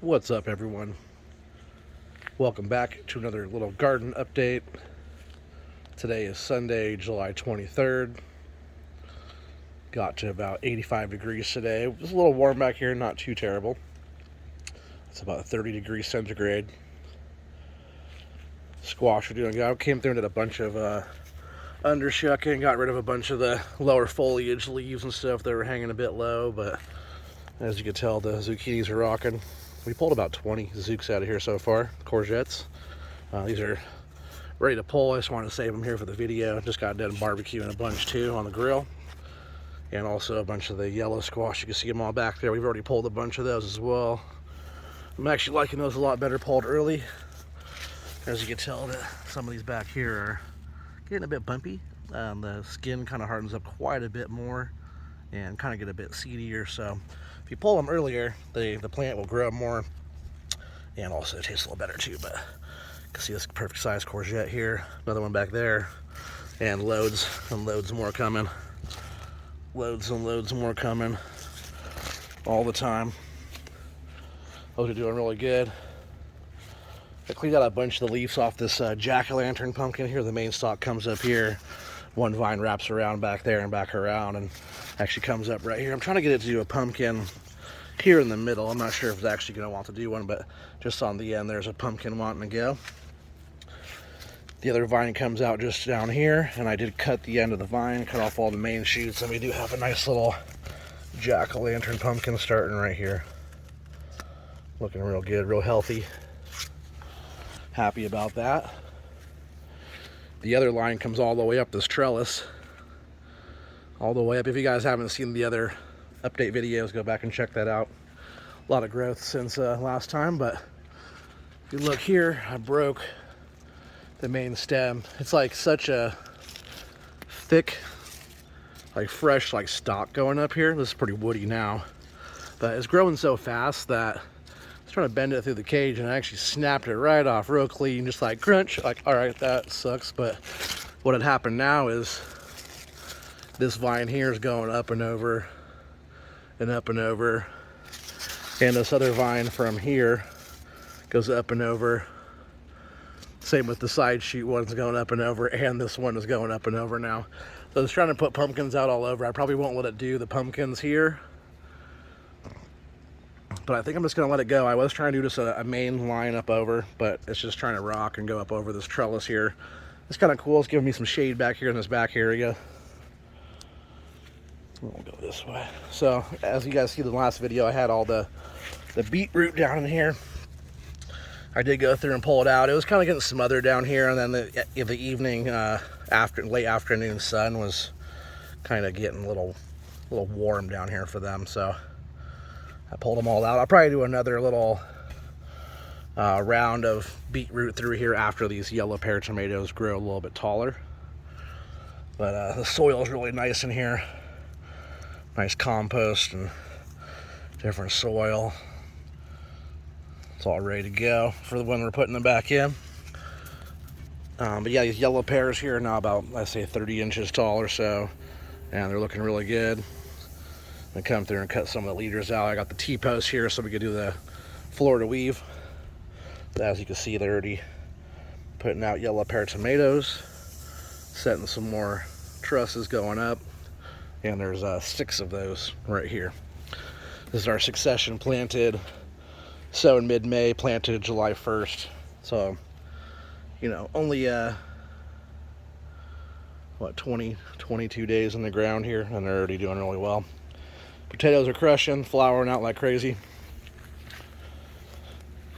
What's up, everyone? Welcome back to another little garden update. Today is Sunday, July 23rd. Got to about 85 degrees today. It was a little warm back here, not too terrible. It's about 30 degrees centigrade. Squash are doing good. I came through and did a bunch of undershucking, got rid of a bunch of the lower foliage leaves and stuff that were hanging a bit low, but as you can tell, the zucchinis are rocking. We pulled about 20 zooks out of here so far, courgettes. These are ready to pull. I just wanted to save them here for the video. Just got done barbecuing a bunch too on the grill. And also a bunch of the yellow squash. You can see them all back there. We've already pulled a bunch of those as well. I'm actually liking those a lot better pulled early. As you can tell, that some of these back here are getting a bit bumpy. The skin kind of hardens up quite a bit more and kind of get a bit seedier. So if you pull them earlier, the plant will grow more and also it tastes a little better too. But you can see this perfect size courgette here, another one back there, and loads and loads more coming. Loads and loads more coming all the time. Those are doing really good. I cleaned out a bunch of the leaves off this jack-o'-lantern pumpkin here. The main stalk comes up here. One vine wraps around back there and back around and actually comes up right here. I'm trying to get it to do a pumpkin here in the middle. I'm not sure if it's actually going to want to do one, but just on the end there's a pumpkin wanting to go. The other vine comes out just down here, and I did cut the end of the vine, cut off all the main shoots, and we do have a nice little jack-o'-lantern pumpkin starting right here. Looking real good, real healthy. Happy about that. The other line comes all the way up this trellis. All the way up. If you guys haven't seen the other update videos, go back and check that out. A lot of growth since last time, but if you look here, I broke the main stem. It's like such a thick, like fresh, like stalk going up here. This is pretty woody now, but it's growing so fast that I was trying to bend it through the cage and I actually snapped it right off real clean, just like crunch. Like, all right, that sucks. But what had happened now is this vine here is going up and over and up and over, and this other vine from here goes up and over. Same with the side shoot one's going up and over, and this one is going up and over now. So I was trying to put pumpkins out all over. I probably won't let it do the pumpkins here, but I think I'm just going to let it go. I was trying to do just a main line up over, but it's just trying to rock and go up over this trellis here. It's kind of cool. It's giving me some shade back here in this back area. We'll go this way. So as you guys see in the last video, I had all the beetroot down in here. I did go through and pull it out. It was kind of getting smothered down here, and then the evening, late afternoon sun was kind of getting a little warm down here for them. So I pulled them all out. I'll probably do another little round of beetroot through here after these yellow pear tomatoes grow a little bit taller. But the soil is really nice in here. Nice compost and different soil. It's all ready to go for the when we're putting them back in. But yeah, these yellow pears here are now about, let's say, 30 inches tall or so, and they're looking really good. I come through and cut some of the leaders out. I got the T-post here so we could do the Florida weave. But as you can see, they're already putting out yellow pear tomatoes, setting some more trusses going up, and there's 6 of those right here. This is our succession planted. So in mid-May, planted July 1st. So, you know, only, 22 days in the ground here, and they're already doing really well. Potatoes are crushing, flowering out like crazy.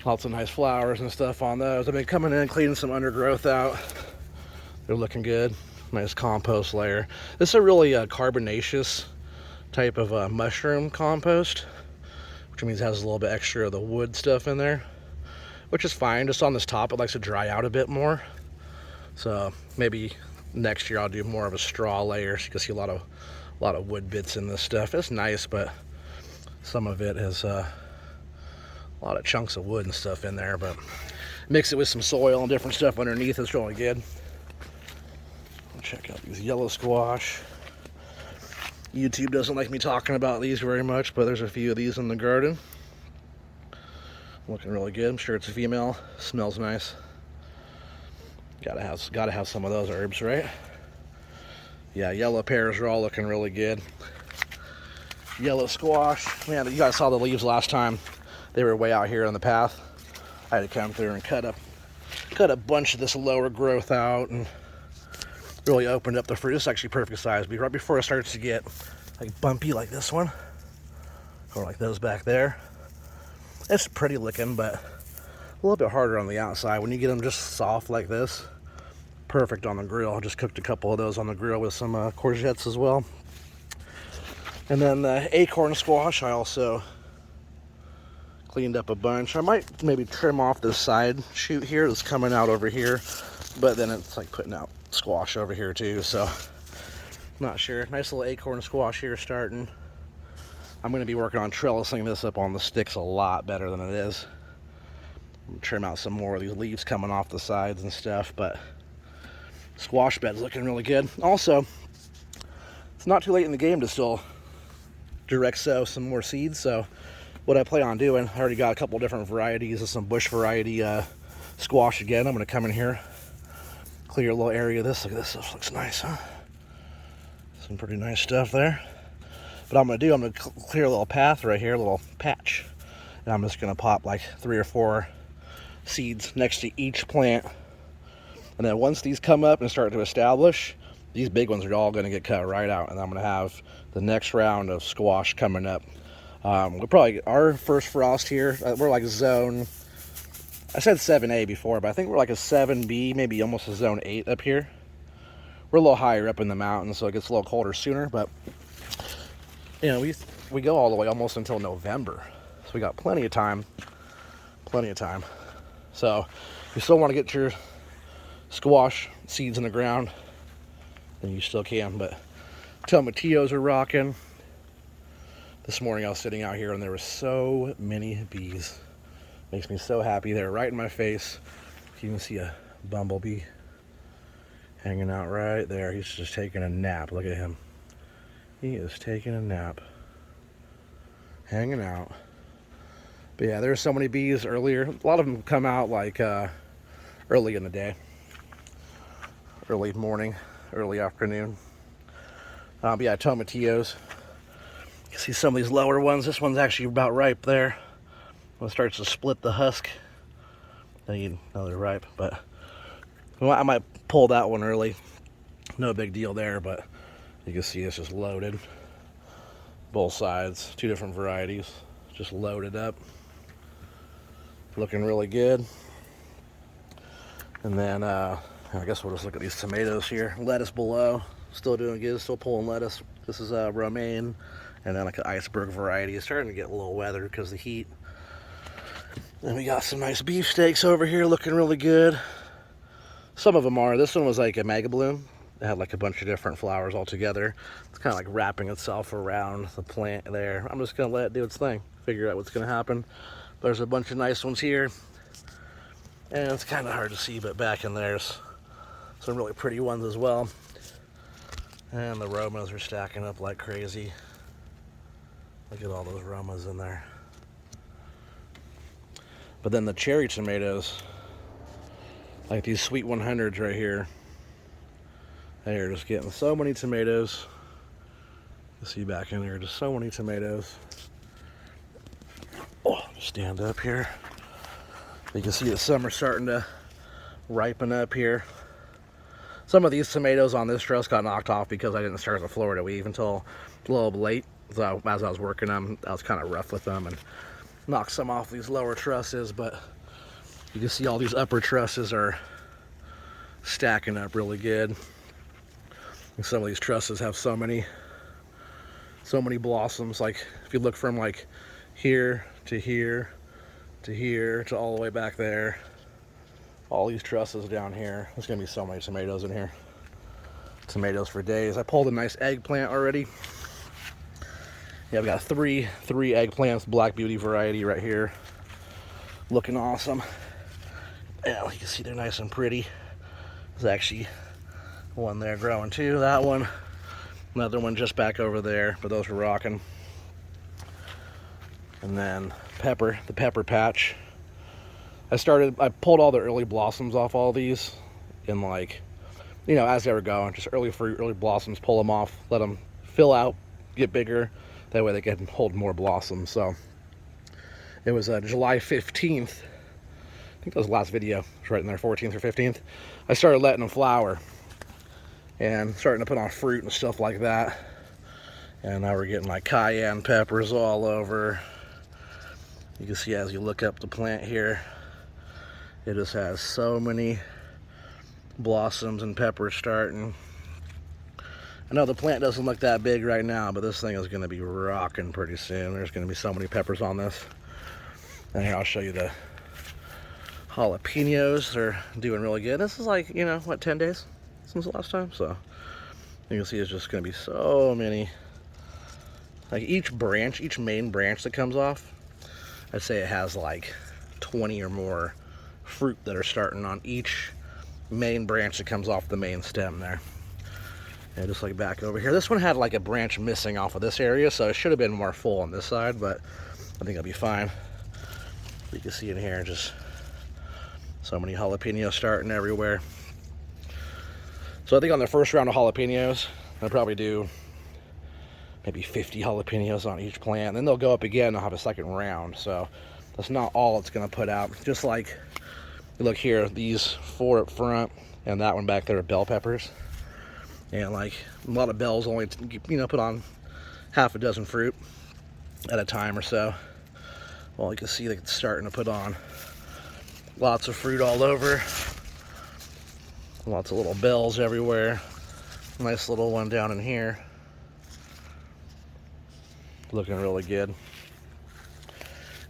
Lots of nice flowers and stuff on those. I've been coming in, cleaning some undergrowth out. They're looking good. Nice compost layer. This is a really carbonaceous type of mushroom compost, which means it has a little bit extra of the wood stuff in there, which is fine. Just on this top, it likes to dry out a bit more. So maybe next year I'll do more of a straw layer, so you can see a lot of wood bits in this stuff. It's nice, but some of it is a lot of chunks of wood and stuff in there. But mix it with some soil and different stuff underneath. It's really good. Check out these yellow squash. YouTube doesn't like me talking about these very much, but there's a few of these in the garden. Looking really good. I'm sure it's a female. Smells nice. Gotta have some of those herbs, right? Yeah, yellow pears are all looking really good. Yellow squash. Man, you guys saw the leaves last time. They were way out here on the path. I had to come through and cut a bunch of this lower growth out and really opened up the fruit. This is actually perfect size. Right before it starts to get like bumpy like this one, or like those back there. It's pretty looking, but a little bit harder on the outside. When you get them just soft like this, perfect on the grill. I just cooked a couple of those on the grill with some courgettes as well. And then the acorn squash, I also cleaned up a bunch. I might maybe trim off this side shoot here that's coming out over here, but then it's like putting out squash over here too, so not sure. Nice little acorn squash here starting. I'm going to be working on trellising this up on the sticks a lot better than it is. I'm gonna trim out some more of these leaves coming off the sides and stuff, but squash bed's looking really good. Also, it's not too late in the game to still direct sow some more seeds, so what I plan on doing, I already got a couple different varieties of some bush variety squash again. I'm going to come in here, clear a little area of this. Look at this, this looks nice, huh? Some pretty nice stuff there. But I'm going to clear a little path right here, a little patch. And I'm just going to pop like 3 or 4 seeds next to each plant. And then once these come up and start to establish, these big ones are all going to get cut right out. And I'm going to have the next round of squash coming up. We'll probably, our first frost here, we're like zone, I said 7A before, but I think we're like a 7B, maybe almost a zone 8 up here. We're a little higher up in the mountains, so it gets a little colder sooner, but you know, we go all the way almost until November, so we got plenty of time. So if you still want to get your squash seeds in the ground, then you still can. But tomatillos are rocking. This morning I was sitting out here and there were so many bees. Makes me so happy. They're right in my face. You can see a bumblebee hanging out right there. He's just taking a nap. Look at him. He is taking a nap. Hanging out. But yeah, there's so many bees earlier. A lot of them come out like early in the day. Early morning, early afternoon. But yeah, tomatillos. You can see some of these lower ones. This one's actually about ripe there. When it starts to split the husk, then you know they're ripe. But I might pull that one early. No big deal there, but you can see it's just loaded. Both sides, 2 different varieties, just loaded up. Looking really good. And then I guess we'll just look at these tomatoes here. Lettuce below, still doing good, still pulling lettuce. This is romaine, and then like an iceberg variety. It's starting to get a little weathered because of the heat. Then we got some nice beefsteaks over here looking really good. Some of them are. This one was like a mega bloom. It had like a bunch of different flowers all together. It's kind of like wrapping itself around the plant there. I'm just going to let it do its thing, figure out what's going to happen. There's a bunch of nice ones here. And it's kind of hard to see, but back in there's some really pretty ones as well. And the Romas are stacking up like crazy. Look at all those Romas in there. But then the cherry tomatoes, like these sweet 100s right here, they are just getting so many tomatoes. You see back in there, just so many tomatoes. Oh, stand up here. You can see the summer starting to ripen up here. Some of these tomatoes on this truss got knocked off because I didn't start the Florida weave until a little late. So as I was working them, I was kind of rough with them and knocked some off these lower trusses, but you can see all these upper trusses are stacking up really good. And some of these trusses have so many blossoms. Like if you look from like here to here to here to all the way back there, all these trusses down here, there's gonna be so many tomatoes in here. Tomatoes for days. I pulled a nice eggplant already. Yeah, I've got three eggplants, Black Beauty variety right here. Looking awesome. Yeah, you can see they're nice and pretty. There's actually one there growing too. That one, another one just back over there, but those are rocking. And then pepper, the pepper patch. I pulled all the early blossoms off all these, and like, you know, as they were going, just early fruit, early blossoms, pull them off, let them fill out, get bigger. That way they can hold more blossoms. So it was July 15th. I think that was the last video. It's right in there, 14th or 15th. I started letting them flower and starting to put on fruit and stuff like that. And now we're getting like cayenne peppers all over. You can see as you look up the plant here, it just has so many blossoms and peppers starting. I know the plant doesn't look that big right now, but this thing is going to be rocking pretty soon. There's going to be so many peppers on this. And here I'll show you the jalapenos. They're doing really good. This is like, you know, what, 10 days since the last time? So you can see it's just going to be so many. Like each branch, each main branch that comes off, I'd say it has like 20 or more fruit that are starting on each main branch that comes off the main stem there. And just like back over here, this one had like a branch missing off of this area, so it should have been more full on this side, but I think it'll be fine. You can see in here just so many jalapenos starting everywhere. So I think on the first round of jalapenos, I'll probably do maybe 50 jalapenos on each plant. Then they'll go up again, I'll have a second round. So that's not all it's gonna put out. Just like, look here, these 4 up front and that one back there are bell peppers. And like a lot of bells only, you know, put on half a dozen fruit at a time or so. Well, you can see they're starting to put on lots of fruit all over. Lots of little bells everywhere. Nice little one down in here. Looking really good.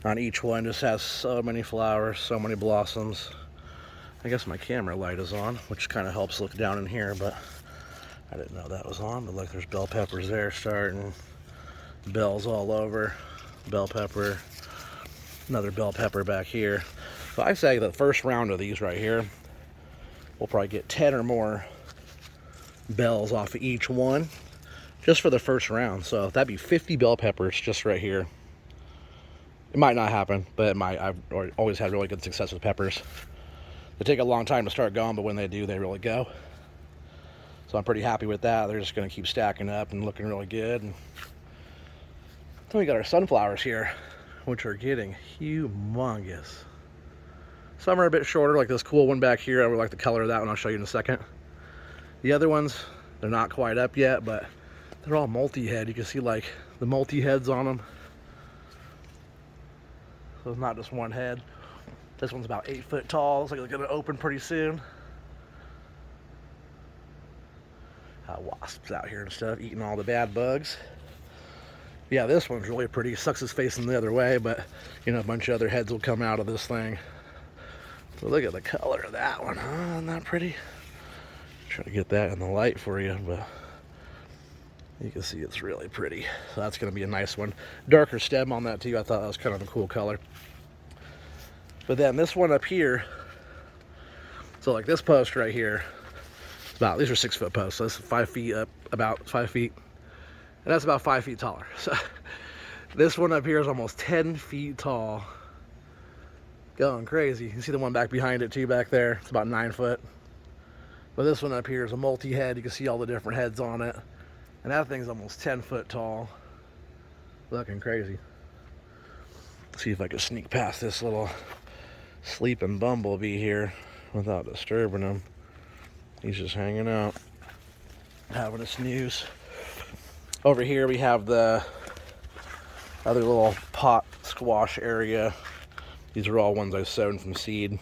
On each one just has so many flowers, so many blossoms. I guess my camera light is on, which kind of helps look down in here, but I didn't know that was on. But look, there's bell peppers there starting. Bells all over. Bell pepper. Another bell pepper back here. So I say the first round of these right here, we'll probably get 10 or more bells off of each one, just for the first round. So that'd be 50 bell peppers just right here. It might not happen, but it might. I've always had really good success with peppers. They take a long time to start going, but when they do, they really go. So I'm pretty happy with that. They're just going to keep stacking up and looking really good. And then we got our sunflowers here, which are getting humongous. Some are a bit shorter, like this cool one back here. I would like the color of that one. I'll show you in a second. The other ones, they're not quite up yet, but they're all multi-head. You can see like the multi-heads on them. So it's not just one head. This one's about 8 foot tall. Looks like it's gonna open pretty soon. Wasps out here and stuff, eating all the bad bugs. Yeah, this one's really pretty. Sucks his face in the other way, but you know, a bunch of other heads will come out of this thing. So look at the color of that one, huh? Isn't that pretty? Try to get that in the light for you, but you can see it's really pretty. So that's gonna be a nice one. Darker stem on that too. I thought that was kind of a cool color. But then this one up here, so like this post right here, these are 6 foot posts, so this is 5 feet up, about 5 feet. And that's about 5 feet taller. So this one up here is almost 10 feet tall. Going crazy. You can see the one back behind it too back there. It's about 9 foot. But this one up here is a multi-head. You can see all the different heads on it. And that thing's almost 10 foot tall. Looking crazy. Let's see if I can sneak past this little sleeping bumblebee here without disturbing him. He's just hanging out, having a snooze. Over here we have the other little pot squash area. These are all ones I've sown from seed.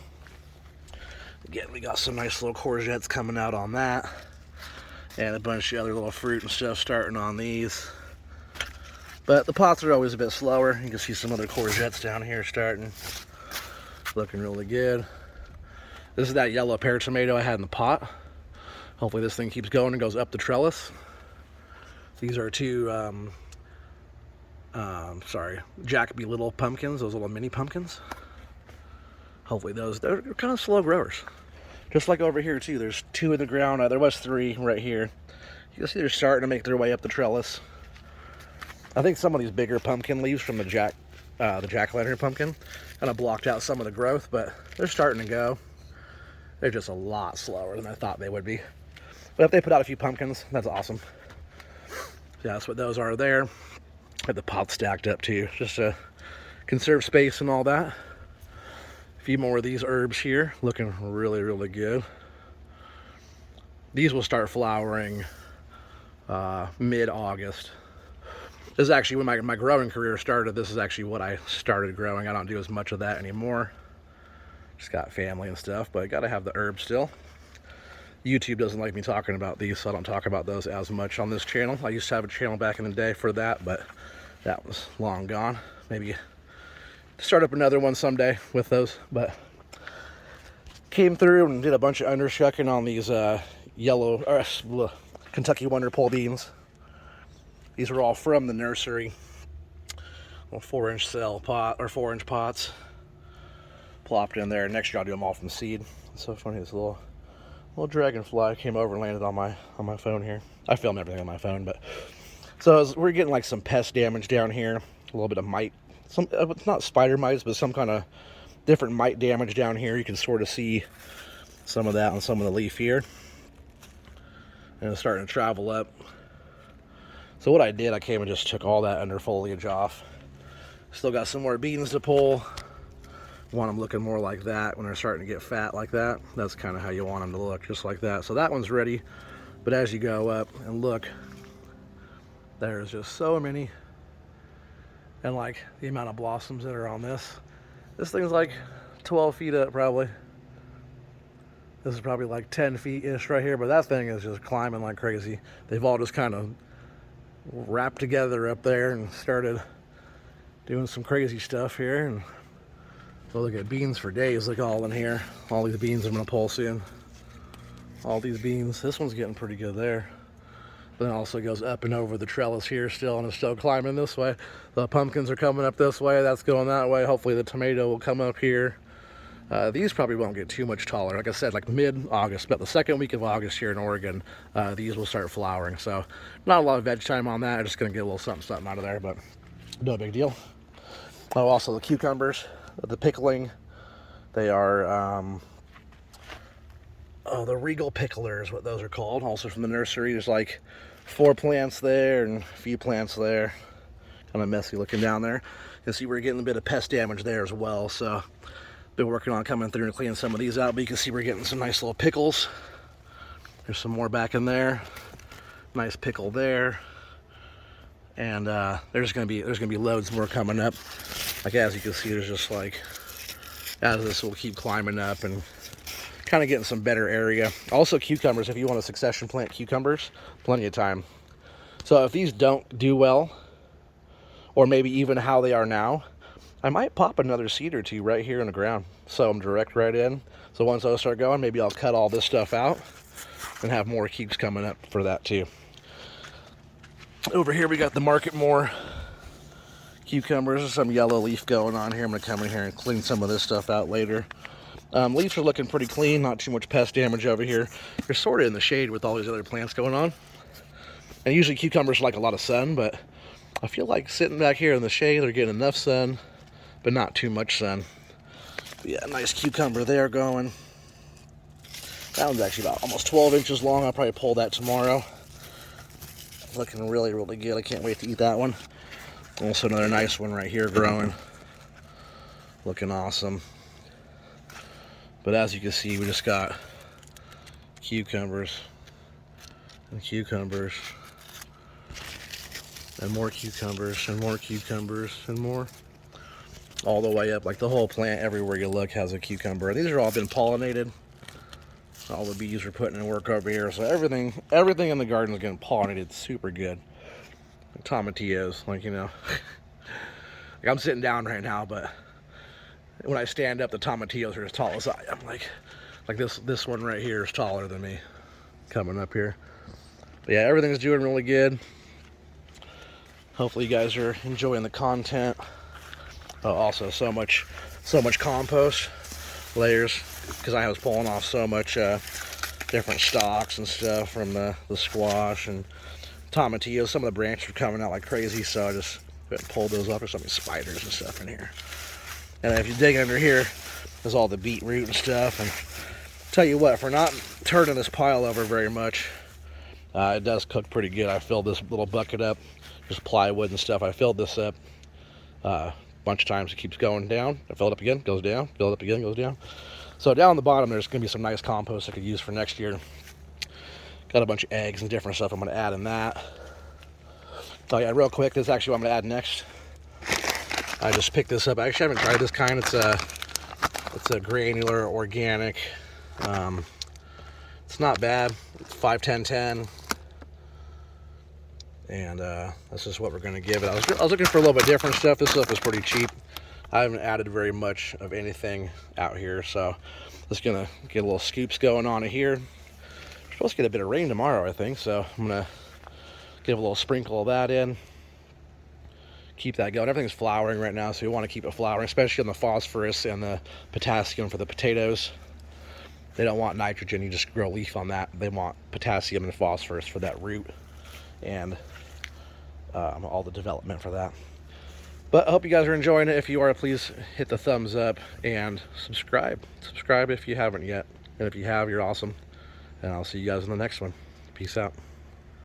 Again, we got some nice little courgettes coming out on that. And a bunch of other little fruit and stuff starting on these. But the pots are always a bit slower. You can see some other courgettes down here starting. Looking really good. This is that yellow pear tomato I had in the pot. Hopefully this thing keeps going and goes up the trellis. These are two, Jacoby little pumpkins, those little mini pumpkins. Hopefully they're kind of slow growers. Just like over here too, there's 2 in the ground. There was 3 right here. You can see they're starting to make their way up the trellis. I think some of these bigger pumpkin leaves from the the jack-o'-lantern pumpkin. Kind of blocked out some of the growth, but they're starting to go. They're just a lot slower than I thought they would be. But if they put out a few pumpkins, that's awesome. Yeah, that's what those are there. I have the pots stacked up too, just to conserve space and all that. A few more of these herbs here, looking really, really good. These will start flowering mid-August. This is actually when my growing career started. This is actually what I started growing. I don't do as much of that anymore. Just got family and stuff, but I gotta have the herbs still. YouTube doesn't like me talking about these, so I don't talk about those as much on this channel. I used to have a channel back in the day for that, but that was long gone. Maybe start up another one someday with those. But came through and did a bunch of undershucking on these Kentucky Wonder Pole beans. These are all from the nursery. Little 4-inch cell pot, or 4-inch pots. Plopped in there. Next year I'll do them all from seed. It's so funny, this little dragonfly came over and landed on my phone here. I filmed everything on my phone, but so we're getting like some pest damage down here, a little bit of mite, it's not spider mites, but some kind of different mite damage down here. You can sort of see some of that on some of the leaf here, and it's starting to travel up. So what I did, I came and just took all that under foliage off. Still got some more beans to pull. Want them looking more like that when they're starting to get fat like that. That's kind of how you want them to look, just like that. So that one's ready, but as you go up and look, there's just so many, and like the amount of blossoms that are on this thing's like 12 feet up probably. This is probably like 10 feet ish right here, but that thing is just climbing like crazy. They've all just kind of wrapped together up there and started doing some crazy stuff here. And so look at beans for days. Look all in here. All these beans I'm gonna pull soon. All these beans. This one's getting pretty good there. But then it also goes up and over the trellis here still, and it's still climbing this way. The pumpkins are coming up this way. That's going that way. Hopefully the tomato will come up here. These probably won't get too much taller. Like I said, like mid-August, about the second week of August here in Oregon, these will start flowering. So not a lot of veg time on that. I'm just gonna get a little something out of there, but no big deal. Oh, also the cucumbers, the pickling, they are, the Regal Pickler is what those are called. Also from the nursery. There's like 4 plants there and a few plants there. Kind of messy looking down there. You can see we're getting a bit of pest damage there as well. So been working on coming through and cleaning some of these out, but you can see we're getting some nice little pickles. There's some more back in there. Nice pickle there. And there's gonna be loads more coming up. Like as you can see, there's just like, as this will keep climbing up and kind of getting some better area. Also cucumbers, if you want to succession plant cucumbers, plenty of time. So if these don't do well, or maybe even how they are now, I might pop another seed or two right here in the ground. Sow them direct right in. So once those start going, maybe I'll cut all this stuff out and have more cukes coming up for that too. Over here we got the Market More cucumbers. There's some yellow leaf going on here. I'm gonna come in here and clean some of this stuff out later. Leaves are looking pretty clean, not too much pest damage over here. They're sort of in the shade with all these other plants going on. And usually cucumbers like a lot of sun, but I feel like sitting back here in the shade, they're getting enough sun, but not too much sun. But yeah, nice cucumber there going. That one's actually about almost 12 inches long. I'll probably pull that tomorrow. Looking really, really good. I can't wait to eat that one. Also another nice one right here growing. Looking awesome. But as you can see, we just got cucumbers and cucumbers and more cucumbers and more cucumbers and more. All the way up, like the whole plant, everywhere you look has a cucumber. These are all been pollinated. All the bees are putting in work over here, so everything in the garden is getting pollinated super good. Like tomatillos, like, you know. Like I'm sitting down right now, but when I stand up, the tomatillos are as tall as I am. Like this one right here is taller than me coming up here. But yeah, everything's doing really good. Hopefully you guys are enjoying the content. Oh, also so much compost layers, because I was pulling off so much different stalks and stuff from the squash and tomatillos. Some of the branches are coming out like crazy, so I just Pull those off. There's so many spiders and stuff in here. And if you dig under here, there's all the beetroot and stuff. And tell you what, for not turning this pile over very much, it does cook pretty good. I filled this little bucket up, just plywood and stuff. I filled this up a bunch of times. It keeps going down. I fill it up again, goes down. Fill it up again, goes down. So down the bottom, there's going to be some nice compost I could use for next year. Got a bunch of eggs and different stuff I'm going to add in that. Oh yeah, real quick, this is actually what I'm going to add next. I just picked this up. I actually haven't tried this kind. It's a granular organic. It's not bad. It's 5-10-10. And this is what we're going to give it. I was looking for a little bit different stuff. This stuff is pretty cheap. I haven't added very much of anything out here, so just going to get a little scoops going on it here. We're supposed to get a bit of rain tomorrow, I think, so I'm going to give a little sprinkle of that in. Keep that going. Everything's flowering right now, so you want to keep it flowering, especially on the phosphorus and the potassium for the potatoes. They don't want nitrogen. You just grow leaf on that. They want potassium and phosphorus for that root and all the development for that. But I hope you guys are enjoying it. If you are, please hit the thumbs up and subscribe. Subscribe if you haven't yet. And if you have, you're awesome. And I'll see you guys in the next one. Peace out.